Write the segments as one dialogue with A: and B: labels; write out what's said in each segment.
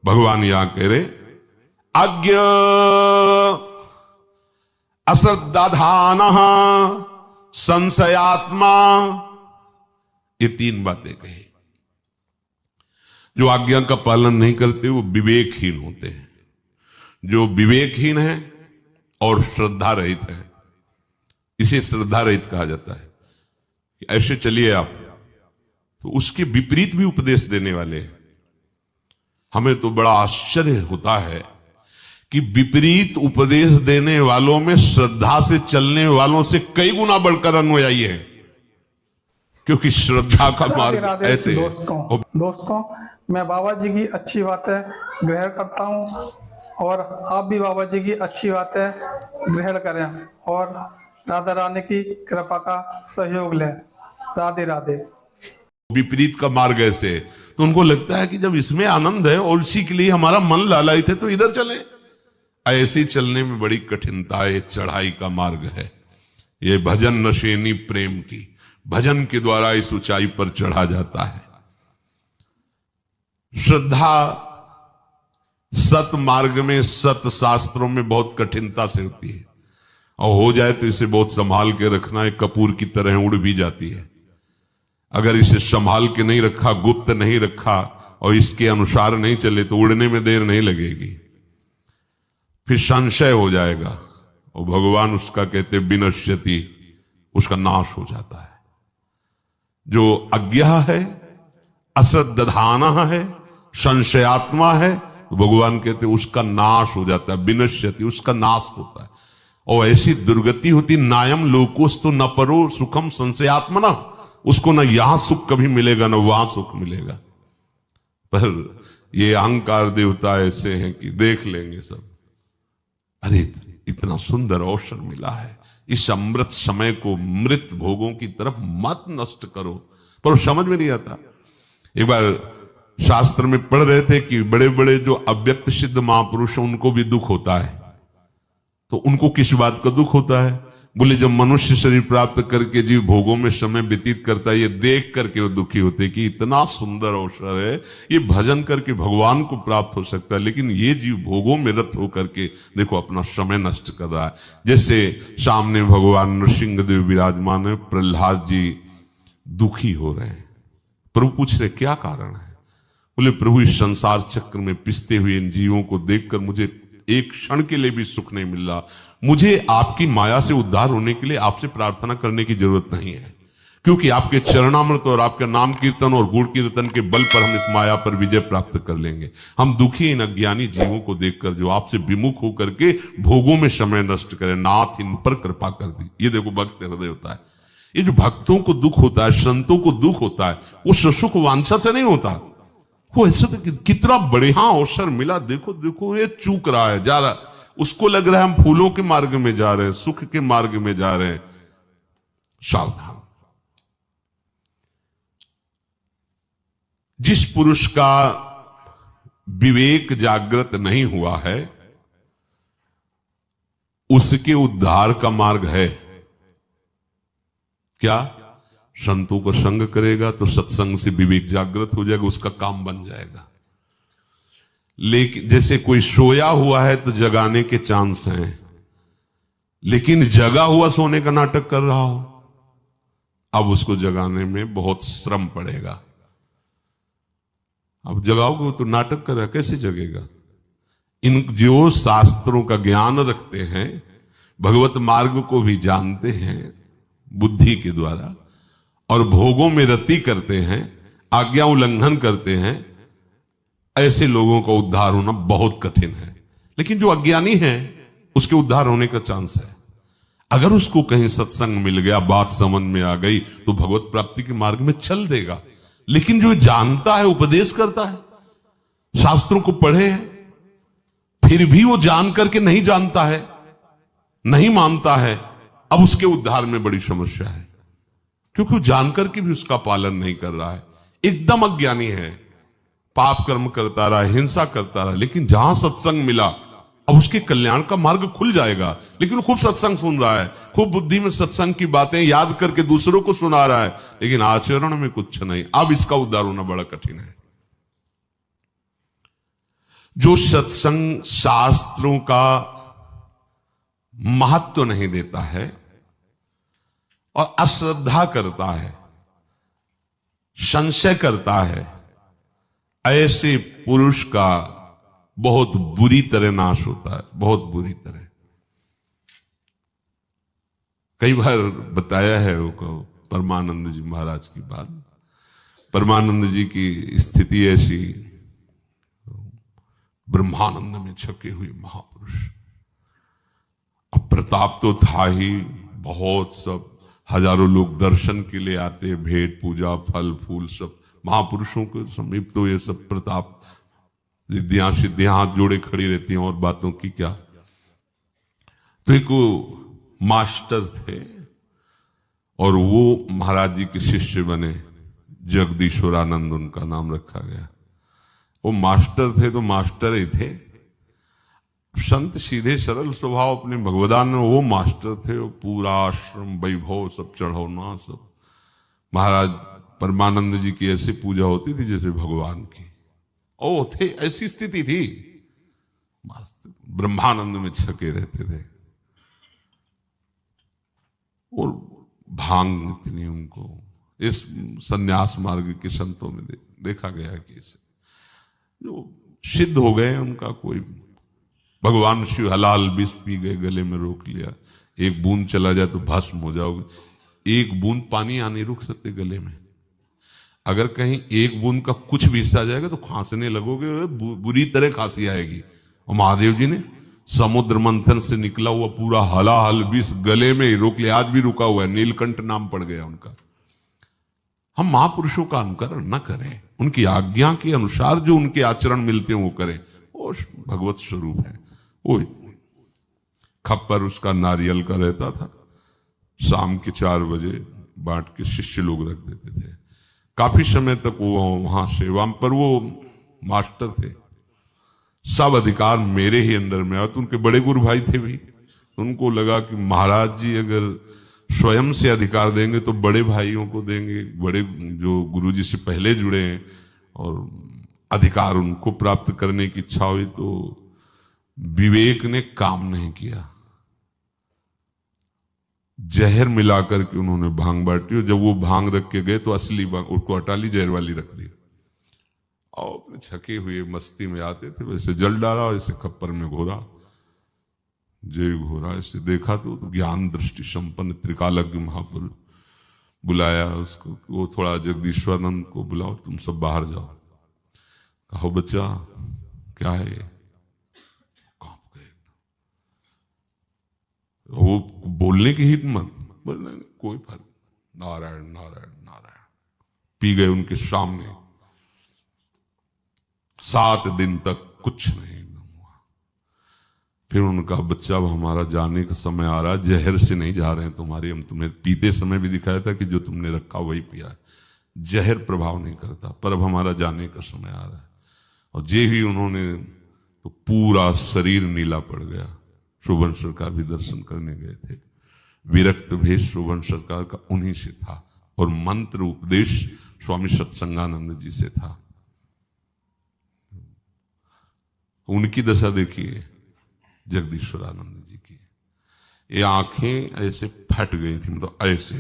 A: भगवान यहां कह रहे अज्ञ अश्रद्धाधान संशयात्मा, ये तीन बातें कही। जो आज्ञा का पालन नहीं करते वो विवेकहीन होते हैं। जो विवेकहीन है और श्रद्धा रहित है, इसे श्रद्धा रहित कहा जाता है कि ऐसे चलिए आप, तो उसके विपरीत भी उपदेश देने वाले हैं। हमें तो बड़ा आश्चर्य होता है कि विपरीत उपदेश देने वालों में श्रद्धा से चलने वालों से कई गुना बढ़कर अनुयायी है, क्योंकि श्रद्धा का मार्ग ऐसे है।
B: दोस्तों, मैं बाबा जी की अच्छी बातें ग्रहण करता हूं और आप भी बाबा जी की अच्छी बातें ग्रहण करें और राधा रानी की कृपा का सहयोग लें। राधे राधे।
A: विपरीत का मार्ग ऐसे है, तो उनको लगता है कि जब इसमें आनंद है और इसी के लिए हमारा मन लालायित है तो इधर चले। ऐसे चलने में बड़ी कठिनता है, एक चढ़ाई का मार्ग है। ये भजन नशेनी प्रेम की, भजन के द्वारा इस ऊंचाई पर चढ़ा जाता है। श्रद्धा सत मार्ग में, सत शास्त्रों में बहुत कठिनता से होती है, और हो जाए तो इसे बहुत संभाल के रखना है। कपूर की तरह उड़ भी जाती है। अगर इसे संभाल के नहीं रखा, गुप्त नहीं रखा और इसके अनुसार नहीं चले तो उड़ने में देर नहीं लगेगी, फिर संशय हो जाएगा और भगवान उसका कहते विनश्यति, उसका नाश हो जाता है। जो अज्ञा है, अश्रद्धाना है, संशयात्मा है, तो भगवान कहते उसका नाश हो जाता है। विनश्यति, उसका नाश होता है। और ऐसी दुर्गति होती, नायम लोकोस्तु न परो सुखम संशयात्मना, उसको ना यहां सुख कभी मिलेगा ना वहां सुख मिलेगा। पर ये अहंकार देवता ऐसे हैं कि देख लेंगे सब। अरे इतना सुंदर अवसर मिला है, इस अमृत समय को मृत भोगों की तरफ मत नष्ट करो। पर समझ में नहीं आता। एक बार शास्त्र में पढ़ रहे थे कि बड़े बड़े जो अव्यक्त सिद्ध महापुरुष हैं उनको भी दुख होता है। तो उनको किस बात का दुख होता है? बोले जब मनुष्य शरीर प्राप्त करके जीव भोगों में समय व्यतीत करता है, ये देख करके वो दुखी होते कि इतना सुंदर अवसर है, ये भजन करके भगवान को प्राप्त हो सकता है, लेकिन ये जीव भोगों में रत होकर के देखो अपना समय नष्ट कर रहा है। जैसे सामने भगवान नृसिंहदेव विराजमान है, प्रहलाद जी दुखी हो रहे हैं। प्रभु पूछ रहे क्या कारण है? बोले प्रभु इस संसार चक्र में पिसते हुए इन जीवों को देखकर मुझे एक क्षण के लिए भी सुख नहीं मिल रहा। मुझे आपकी माया से उद्धार होने के लिए आपसे प्रार्थना करने की जरूरत नहीं है, क्योंकि आपके चरणामृत और आपके नाम कीर्तन और गुण कीर्तन के बल पर हम इस माया पर विजय प्राप्त कर लेंगे। हम दुखी इन अज्ञानी जीवों को देखकर जो आपसे विमुख होकर के भोगों में समय नष्ट करें, नाथ इन पर कृपा कर दी। ये देखो भक्त हृदय होता है। ये जो भक्तों को दुख होता है, संतों को दुख होता है, वो सुख वांछा से नहीं होता। वो ऐसे तो कितना बढ़िया अवसर मिला, देखो देखो ये चूक रहा है, जा रहा, उसको लग रहा है हम फूलों के मार्ग में जा रहे हैं, सुख के मार्ग में जा रहे हैं। सावधान। जिस पुरुष का विवेक जागृत नहीं हुआ है उसके उद्धार का मार्ग है क्या? संतों को संग करेगा तो सत्संग से विवेक जागृत हो जाएगा, उसका काम बन जाएगा। लेकिन जैसे कोई सोया हुआ है तो जगाने के चांस हैं, लेकिन जगा हुआ सोने का नाटक कर रहा हो, अब उसको जगाने में बहुत श्रम पड़ेगा। अब जगाओगे तो नाटक कर रहा, कैसे जगेगा? इन जो शास्त्रों का ज्ञान रखते हैं, भगवत मार्ग को भी जानते हैं बुद्धि के द्वारा, और भोगों में रति करते हैं, आज्ञा उल्लंघन करते हैं, ऐसे लोगों का उद्धार होना बहुत कठिन है। लेकिन जो अज्ञानी है उसके उद्धार होने का चांस है। अगर उसको कहीं सत्संग मिल गया, बात समझ में आ गई, तो भगवत प्राप्ति के मार्ग में चल देगा। लेकिन जो जानता है, उपदेश करता है, शास्त्रों को पढ़े है, फिर भी वो जान करके नहीं जानता है, नहीं मानता है, अब उसके उद्धार में बड़ी समस्या है, क्योंकि वो जानकर के भी उसका पालन नहीं कर रहा है। एकदम अज्ञानी है, पाप कर्म करता रहा, हिंसा करता रहा। लेकिन जहां सत्संग मिला, अब उसके कल्याण का मार्ग खुल जाएगा। लेकिन वो खूब सत्संग सुन रहा है, खूब बुद्धि में सत्संग की बातें याद करके दूसरों को सुना रहा है, लेकिन आचरण में कुछ नहीं। अब इसका उद्धार होना बड़ा कठिन है। जो सत्संग शास्त्रों का महत्व नहीं देता है और अश्रद्धा करता है, संशय करता है, ऐसे पुरुष का बहुत बुरी तरह नाश होता है, बहुत बुरी तरह। कई बार बताया है वो परमानंद जी महाराज की बात। परमानंद जी की स्थिति ऐसी, ब्रह्मानंद में छके हुए महापुरुष, अब प्रताप तो था ही, बहुत सब हजारों लोग दर्शन के लिए आते, भेंट पूजा फल फूल सब, महापुरुषों के समीप तो ये सब प्रताप रिद्धियां सिद्धियां हाथ जोड़े खड़ी रहती हैं, और बातों की क्या। तो एक वो मास्टर थे और वो महाराज जी के शिष्य बने, जगदीश्वरानंद उनका नाम रखा गया। वो मास्टर थे तो मास्टर ही थे, संत सीधे सरल स्वभाव अपने भगवदान में, वो मास्टर थे। वो पूरा आश्रम वैभव सब चढ़ाना सब, महाराज परमानंद जी की ऐसी पूजा होती थी जैसे भगवान की। ओ थे, ऐसी स्थिति थी, ब्रह्मानंद में छके रहते थे। और भांग इतनी उनको, इस सन्यास मार्ग के संतों में देखा गया कि इसे जो सिद्ध हो गए उनका कोई, भगवान शिव हलाल विष पी गए, गले में रोक लिया, एक बूंद चला जाए तो भस्म हो जाओगे। एक बूंद पानी आ नहीं रुक सकते गले में, अगर कहीं एक बूंद का कुछ भी हिस्सा जाएगा तो खांसने लगोगे, बुरी तरह खांसी आएगी। और महादेव जी ने समुद्र मंथन से निकला हुआ पूरा हलाहल विष गले में ही रोक लिया, आज भी रुका हुआ है, नीलकंठ नाम पड़ गया उनका। हम महापुरुषों का अनुकरण न करें, उनकी आज्ञा के अनुसार जो उनके आचरण मिलते हैं वो करें, वो भगवत स्वरूप है। वो खप्पर उसका नारियल का रहता था, शाम के 4 बजे बांट के शिष्य लोग रख देते थे। काफी समय तक वो वहां सेवा पर, वो मास्टर थे, सब अधिकार मेरे ही अंडर में आया। तो उनके बड़े गुरु भाई थे भी, उनको लगा कि महाराज जी अगर स्वयं से अधिकार देंगे तो बड़े भाइयों को देंगे, बड़े जो गुरु जी से पहले जुड़े हैं, और अधिकार उनको प्राप्त करने की इच्छा हुई। तो विवेक ने काम नहीं किया, जहर मिलाकर के उन्होंने भांग बांटी, और जब वो भांग रख के गए तो असली भांग उसको हटा ली, जहर वाली रख दी। और अपने छके हुए मस्ती में आते थे, वैसे जल डाला और ऐसे खप्पर में घोरा, जय घोरा। ऐसे देखा तो ज्ञान दृष्टि संपन्न त्रिकालज्ञ महापुरुष बुलाया उसको, वो थोड़ा जगदीश्वरानंद को बुलाओ, तुम सब बाहर जाओ। कहो बच्चा क्या है ये, वो बोलने की हिम्मत, बोलने कोई फर्क, नारायण नारायण नारायण, पी गए उनके सामने। 7 दिन तक कुछ नहीं हुआ। फिर उनका बच्चा, अब हमारा जाने का समय आ रहा है, जहर से नहीं जा रहे हैं तुम्हारे, हम तुम्हें पीते समय भी दिखाया था कि जो तुमने रखा वही पिया है, जहर प्रभाव नहीं करता, पर अब हमारा जाने का समय आ रहा है। और जे ही उन्होंने, तो पूरा शरीर नीला पड़ गया। शोभन सरकार भी दर्शन करने गए थे, विरक्त भेष शोभन सरकार का उन्हीं से था, और मंत्र उपदेश स्वामी सत्संगानंद जी से था। उनकी दशा देखिए जगदीश्वरानंद जी की, ये आंखें ऐसे फट गई थी, मतलब ऐसे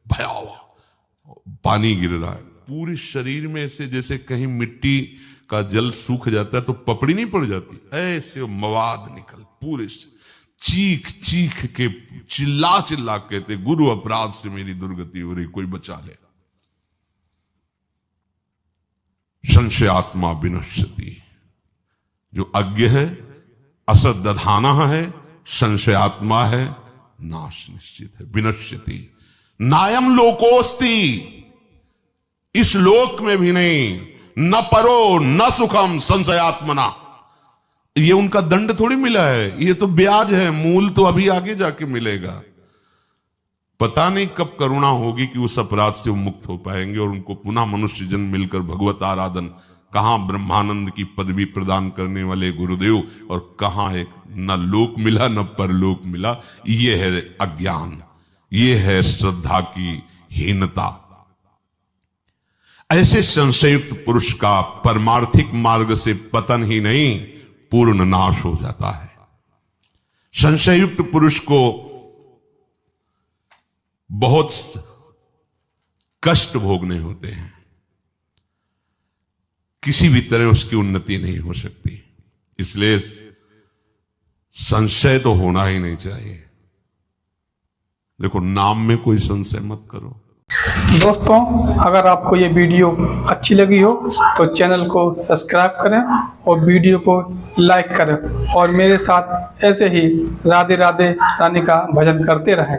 A: भयावह, पानी गिर रहा है पूरे शरीर में, ऐसे जैसे कहीं मिट्टी का जल सूख जाता है तो पपड़ी नहीं पड़ जाती, ऐसे मवाद निकल पूरे से, चीख चीख के चिल्ला चिल्ला कहते, गुरु अपराध से मेरी दुर्गति हो रही, कोई बचा ले। संशयात्मा विनश्यति, जो अज्ञ है, असद दधाना है, संशयात्मा है, नाश निश्चित है। विनश्यति नायम लोकोस्ति, इस लोक में भी नहीं, न परो न सुखम संशयात्मना। ये उनका दंड थोड़ी मिला है, ये तो ब्याज है, मूल तो अभी आगे जाके मिलेगा। पता नहीं कब करुणा होगी कि उस अपराध से वो मुक्त हो पाएंगे और उनको पुनः मनुष्य जन्म मिलकर भगवत आराधन, कहां ब्रह्मानंद की पदवी प्रदान करने वाले गुरुदेव, और कहां एक न लोक मिला न परलोक मिला। ये है अज्ञान, ये है श्रद्धा की हीनता। ऐसे संशयुक्त पुरुष का परमार्थिक मार्ग से पतन ही नहीं, पूर्ण नाश हो जाता है। संशयुक्त पुरुष को बहुत कष्ट भोगने होते हैं, किसी भी तरह उसकी उन्नति नहीं हो सकती। इसलिए संशय तो होना ही नहीं चाहिए। देखो, नाम में कोई संशय मत करो।
B: दोस्तों, अगर आपको ये वीडियो अच्छी लगी हो तो चैनल को सब्सक्राइब करें और वीडियो को लाइक करें और मेरे साथ ऐसे ही राधे राधे रानी का भजन करते रहें।